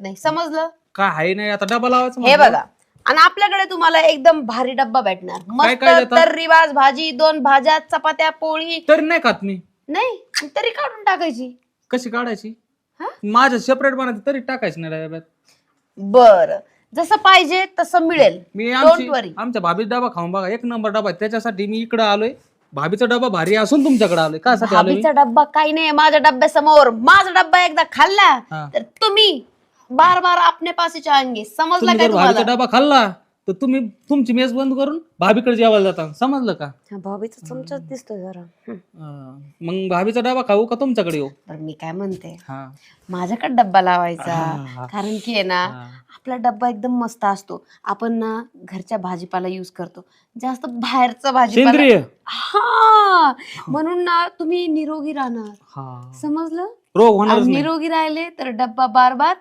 नाही, समजलं? काय आहे नाही आता डबा लावायचं हे म्हटलं. बघा, आणि आपल्याकडे तुम्हाला एकदम भारी डब्बा भेटणार. काय मस्त देतात? तर्रीवाज भाजी, 2 भाज्या, चपात्या, पोळी. तरी नाही खात मी. नाही तरी काढून टाकायची. कशी काढायची? हा? माझ्या सेपरेट बनायचं तरी टाकायची नाही डब्यात. बर, जसं पाहिजे तसं मिळेल. मी डोंट वरी. आमच्या भाभी डबा खाऊन बघा, एक नंबर डबा आहे. त्याच्यासाठी मी इकडे आलोय. भाभीचा डबा भारी असून तुमच्याकडे आलोय. कासाठी आलोय? भाभीचा डब्बा काही नाही माझ्या डब्यासमोर. माझा डब्बा एकदा खाल्ला हा. तर तुम्ही बार बार आपने पास आएंगे. समजलं तुम्ही काय जर तुम्हाला? भाभीचा डबा खाल्ला तर तुम्ही तुमची मेस बंद करून भाभीकडे जेवायला जाता. समजलं का? हा, भाभीचा चमचाच दिसतोय जरा. मग भाभीचा डबा खाऊ का तुमच्याकडे येऊ? तर मी काय म्हणते, हा. माझ्याकडे डब्बा लावायचा. हा. कारण की आहे ना, आपला डब्बा एकदम मस्त असतो. आपण ना घरच्या भाजीपाला युज करतो, जास्त बाहेरचा भाजीपाला. सेंद्रिय. हा, म्हणून ना तुम्ही निरोगी राहणार. हा. समजलं? रोग होणारच आणि नाही. निरोगी राहिले तर डब्बा बार बार